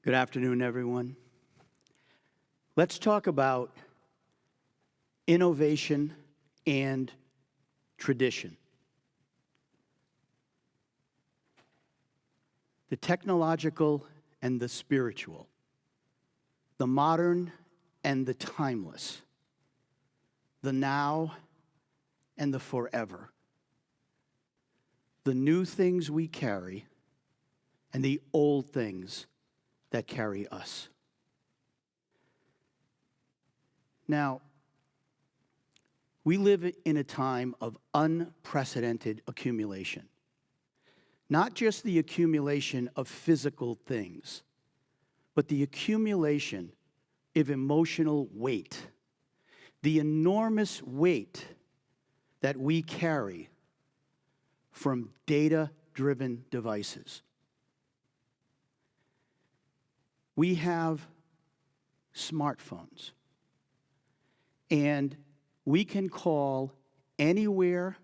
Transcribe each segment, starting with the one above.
Good afternoon, everyone. Let's talk about innovation and tradition. The technological and the spiritual, the modern and the timeless, the now and the forever, the new things we carry and the old things that carry us. Now, we live in a time of unprecedented accumulation. Not just the accumulation of physical things, but the accumulation of emotional weight. The enormous weight that we carry from data-driven devices. We have smartphones, and we can call anywhere,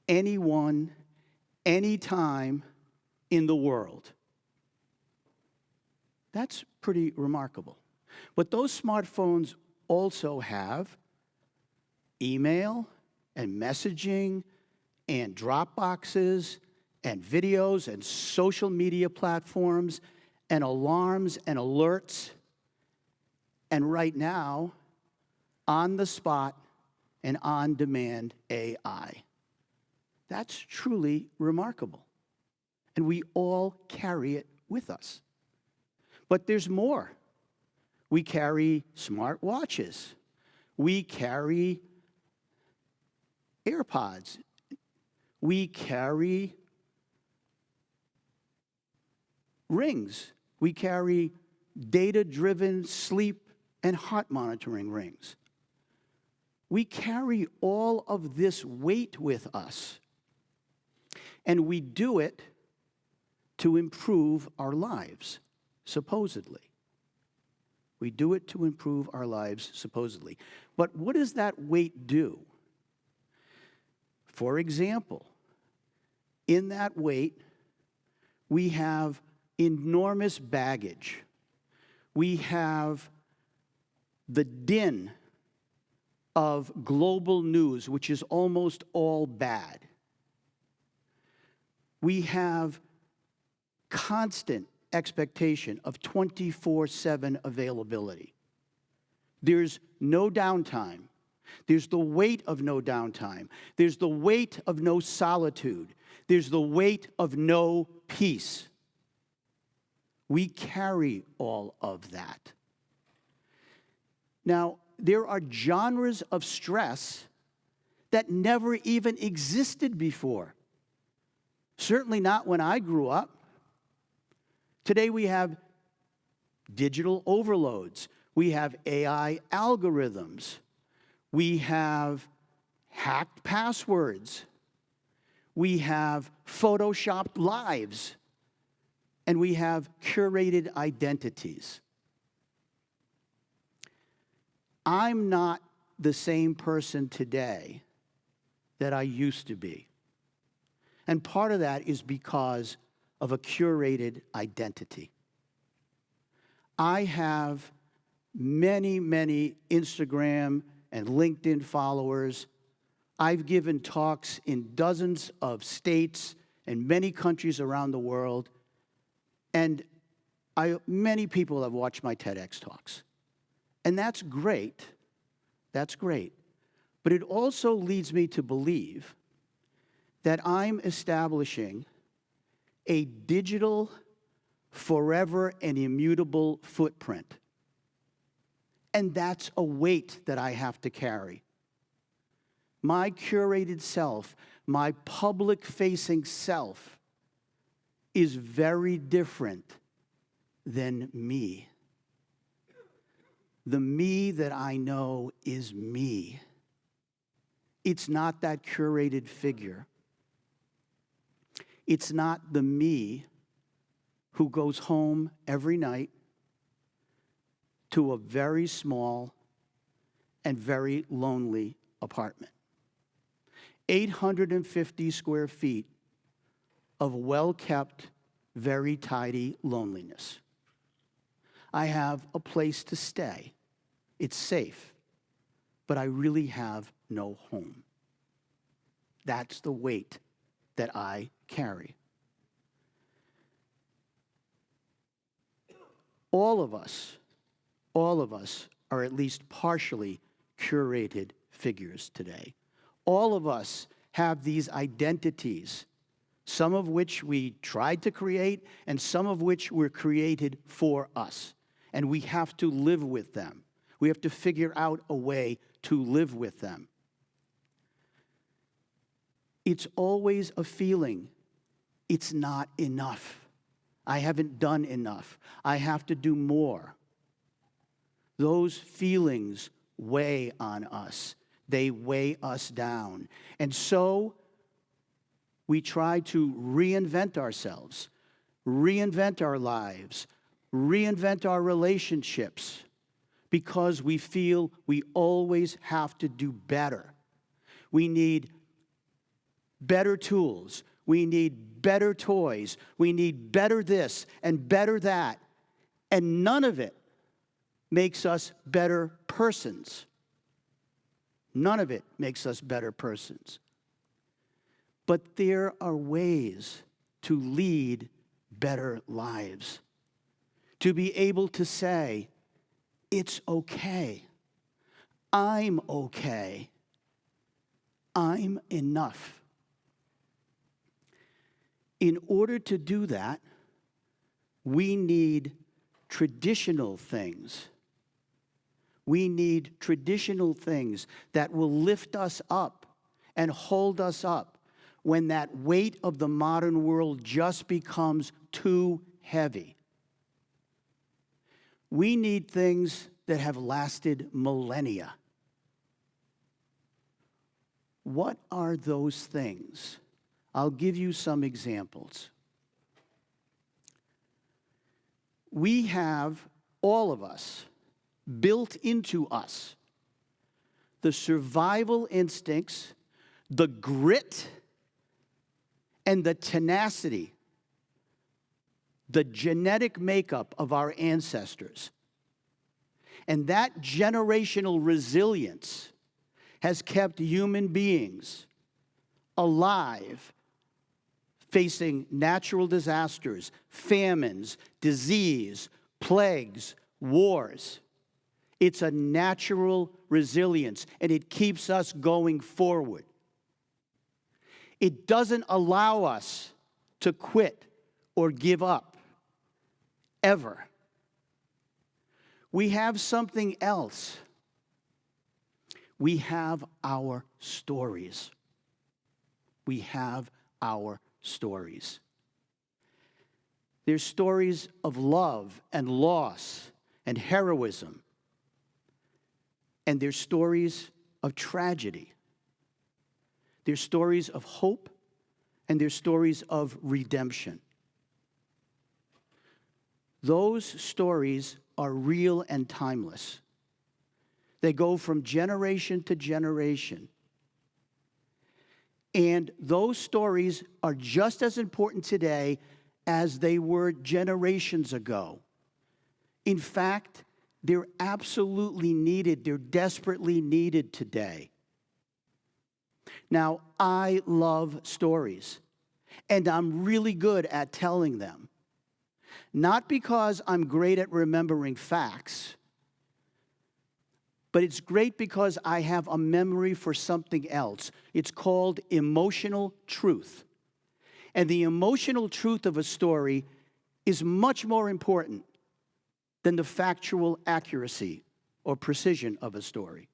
anyone, anytime in the world. That's pretty remarkable. But those smartphones also have email and messaging and Dropboxes and videos and social media platforms and alarms and alerts, and right now, on the spot and on-demand AI. That's truly remarkable. And we all carry it with us. But there's more. We carry smart watches. We carry AirPods. We carry rings. We carry data-driven sleep and heart monitoring rings. We carry all of this weight with us, and we do it to improve our lives, supposedly. We do it to improve our lives, supposedly. But what does that weight do? For example, in that weight, we have enormous baggage. We have the din of global news, which is almost all bad. We have constant expectation of 24/7 availability. There's no downtime. There's the weight of no downtime. There's the weight of no solitude. There's the weight of no peace. We carry all of that. Now, there are genres of stress that never even existed before. Certainly not when I grew up. Today we have digital overloads. We have AI algorithms. We have hacked passwords. We have photoshopped lives. And we have curated identities. I'm not the same person today that I used to be. And part of that is because of a curated identity. I have many, many Instagram and LinkedIn followers. I've given talks in dozens of states and many countries around the world. And many people have watched my TEDx talks. And that's great. That's great. But it also leads me to believe that I'm establishing a digital, forever and immutable footprint. And that's a weight that I have to carry. My curated self, my public-facing self, is very different than me. The me that I know is me. It's not that curated figure. It's not the me who goes home every night to a very small and very lonely apartment. 850 square feet of well-kept, very tidy loneliness. I have a place to stay. It's safe. But I really have no home. That's the weight that I carry. All of us are at least partially curated figures today. All of us have these identities, some of which we tried to create and some of which were created for us. And we have to live with them. We have to figure out a way to live with them. It's always a feeling. It's not enough. I haven't done enough. I have to do more. Those feelings weigh on us. They weigh us down. And so we try to reinvent ourselves, reinvent our lives, reinvent our relationships, because we feel we always have to do better. We need better tools. We need better toys. We need better this and better that. And none of it makes us better persons. None of it makes us better persons. But there are ways to lead better lives. To be able to say, it's okay. I'm okay. I'm enough. In order to do that, we need traditional things. We need traditional things that will lift us up and hold us up when that weight of the modern world just becomes too heavy. We need things that have lasted millennia. What are those things? I'll give you some examples. We have, all of us, built into us the survival instincts, the grit, and the tenacity, the genetic makeup of our ancestors. And that generational resilience has kept human beings alive, facing natural disasters, famines, disease, plagues, wars. It's a natural resilience, and it keeps us going forward. It doesn't allow us to quit or give up, ever. We have something else. We have our stories. We have our stories. There's stories of love and loss and heroism. And there's stories of tragedy. There's stories of hope, and there's stories of redemption. Those stories are real and timeless. They go from generation to generation. And those stories are just as important today as they were generations ago. In fact, they're absolutely needed. They're desperately needed today. Now, I love stories, and I'm really good at telling them. Not because I'm great at remembering facts, but it's great because I have a memory for something else. It's called emotional truth. And the emotional truth of a story is much more important than the factual accuracy or precision of a story.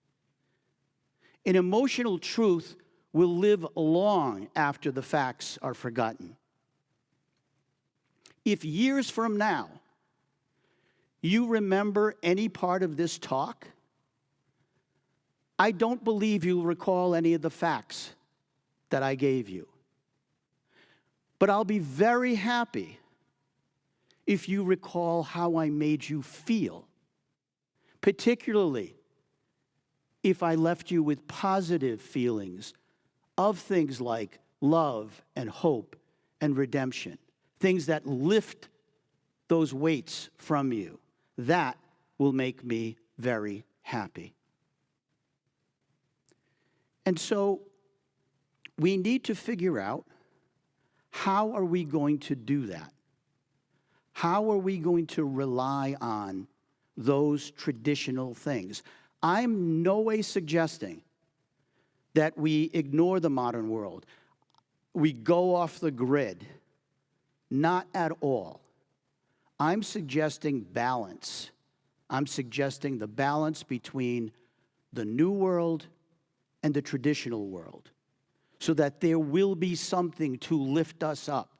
An emotional truth will live long after the facts are forgotten. If years from now you remember any part of this talk, I don't believe you'll recall any of the facts that I gave you. But I'll be very happy if you recall how I made you feel, particularly if I left you with positive feelings of things like love and hope and redemption, things that lift those weights from you, That will make me very happy. And so we need to figure out, how are we going to do that? How are we going to rely on those traditional things? I'm no way suggesting that we ignore the modern world. We go off the grid. Not at all. I'm suggesting balance. I'm suggesting the balance between the new world and the traditional world, so that there will be something to lift us up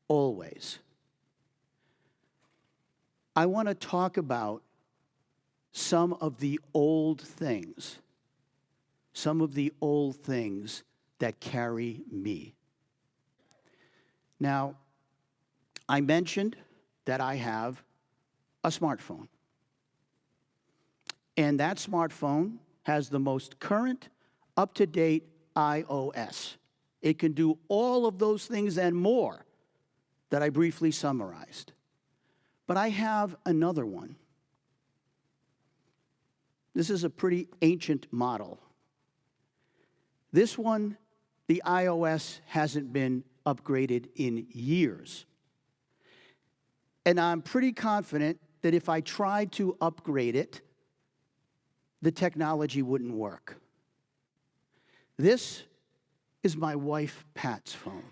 always. I want to talk about some of the old things that carry me. Now, I mentioned that I have a smartphone. And that smartphone has the most current, up-to-date iOS. It can do all of those things and more that I briefly summarized. But I have another one. This is a pretty ancient model. This one, the iOS hasn't been upgraded in years. And I'm pretty confident that if I tried to upgrade it, the technology wouldn't work. This is my wife, Pat's phone.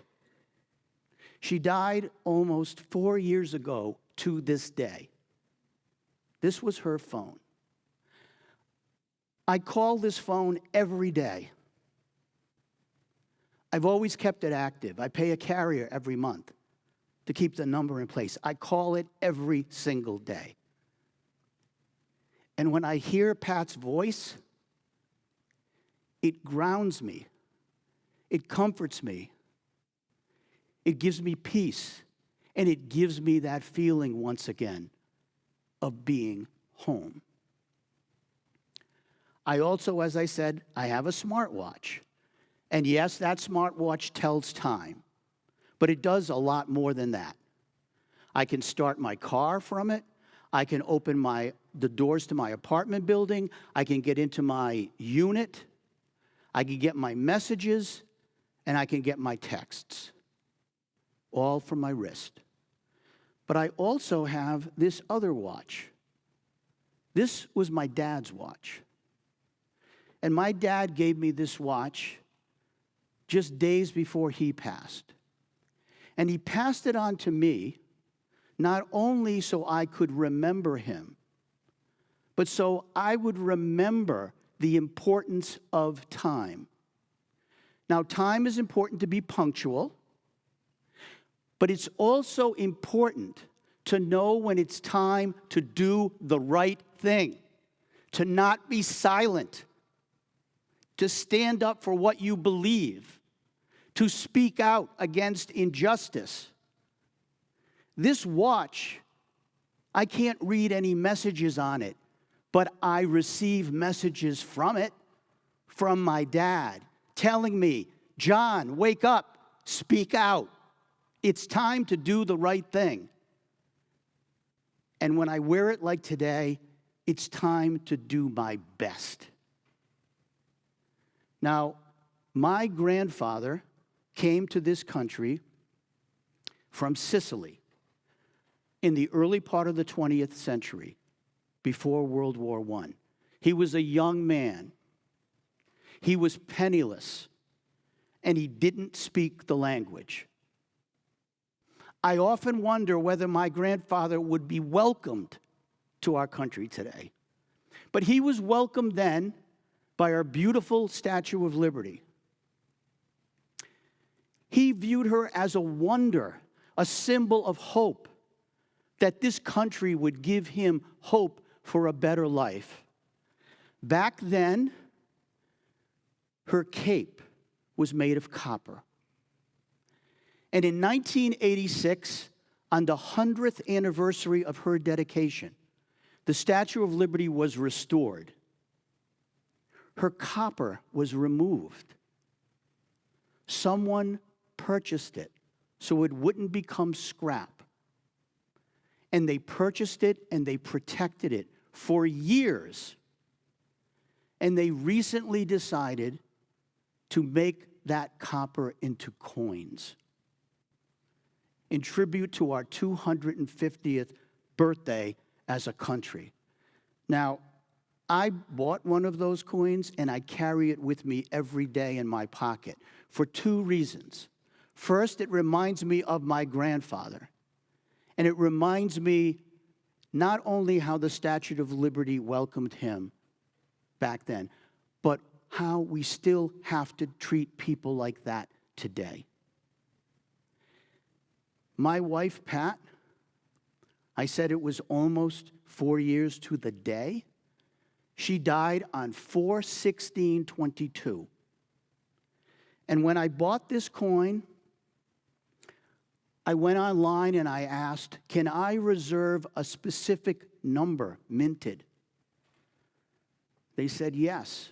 She died almost 4 years ago to this day. This was her phone. I call this phone every day. I've always kept it active. I pay a carrier every month to keep the number in place. I call it every single day. And when I hear Pat's voice, it grounds me. It comforts me. It gives me peace. And it gives me that feeling once again of being home. I also, as I said, I have a smartwatch. And yes, that smartwatch tells time. But it does a lot more than that. I can start my car from it. I can open the doors to my apartment building. I can get into my unit. I can get my messages. And I can get my texts. All from my wrist. But I also have this other watch. This was my dad's watch. And my dad gave me this watch just days before he passed. And he passed it on to me, not only so I could remember him, but so I would remember the importance of time. Now, time is important to be punctual, but it's also important to know when it's time to do the right thing, to not be silent, to stand up for what you believe, to speak out against injustice. This watch, I can't read any messages on it, but I receive messages from it, from my dad, telling me, John, wake up, speak out. It's time to do the right thing. And when I wear it like today, it's time to do my best. Now, my grandfather came to this country from Sicily in the early part of the 20th century, before World War I. He was a young man. He was penniless, and he didn't speak the language. I often wonder whether my grandfather would be welcomed to our country today. But he was welcomed then by our beautiful Statue of Liberty. He viewed her as a wonder, a symbol of hope, that this country would give him hope for a better life. Back then, her cape was made of copper. And in 1986, on the 100th anniversary of her dedication, the Statue of Liberty was restored. Her copper was removed. Someone purchased it so it wouldn't become scrap. and they purchased it and they protected it for years. And they recently decided to make that copper into coins in tribute to our 250th birthday as a country. Now, I bought one of those coins and I carry it with me every day in my pocket for two reasons. First, it reminds me of my grandfather. And it reminds me not only how the Statue of Liberty welcomed him back then, but how we still have to treat people like that today. My wife, Pat, I said it was almost 4 years to the day. She died on 4/16/22. And when I bought this coin, I went online and I asked, can I reserve a specific number minted? They said, yes.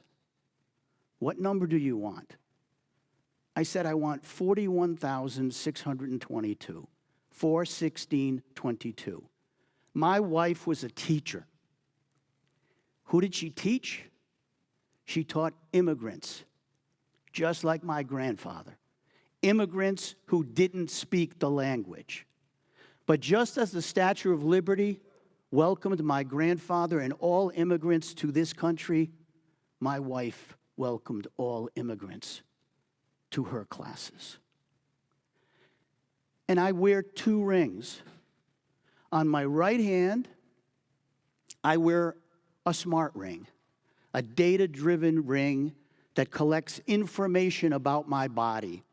What number do you want? I said, I want 41,622, 4/16/22. My wife was a teacher. Who did she teach? She taught immigrants, just like my grandfather. Immigrants who didn't speak the language. But just as the Statue of Liberty welcomed my grandfather and all immigrants to this country, my wife welcomed all immigrants to her classes. And I wear two rings. On my right hand, I wear a smart ring, a data-driven ring that collects information about my body,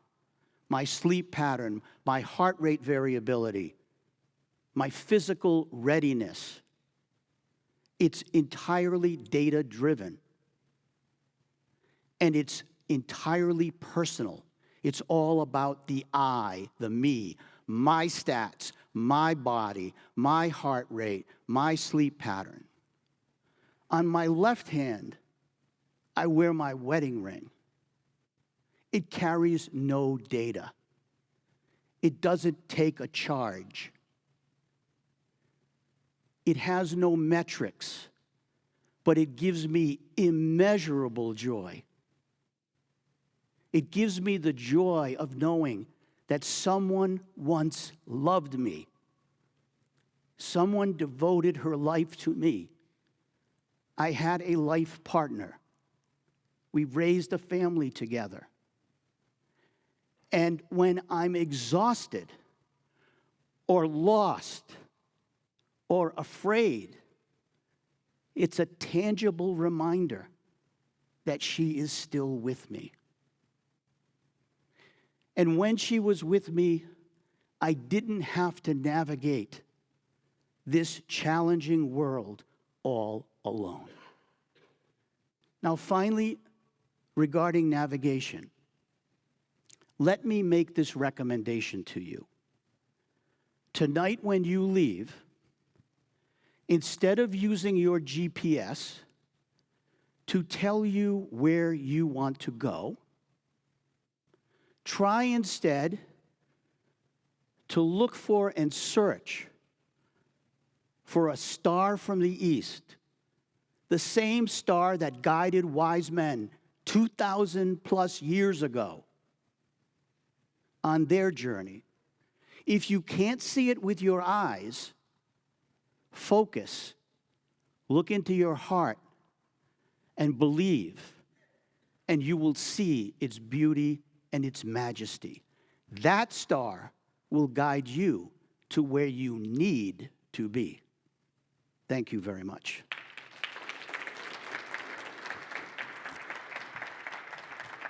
my sleep pattern, my heart rate variability, my physical readiness. It's entirely data-driven. And it's entirely personal. It's all about the I, the me, my stats, my body, my heart rate, my sleep pattern. On my left hand, I wear my wedding ring. It carries no data. It doesn't take a charge. It has no metrics, but it gives me immeasurable joy. It gives me the joy of knowing that someone once loved me. Someone devoted her life to me. I had a life partner. We raised a family together. And when I'm exhausted or lost or afraid, it's a tangible reminder that she is still with me. And when she was with me, I didn't have to navigate this challenging world all alone. Now, finally, regarding navigation, let me make this recommendation to you. Tonight, when you leave, instead of using your GPS to tell you where you want to go, try instead to look for and search for a star from the east, the same star that guided wise men 2,000 plus years ago on their journey. If you can't see it with your eyes, focus, look into your heart, and believe, and you will see its beauty and its majesty. That star will guide you to where you need to be. Thank you very much.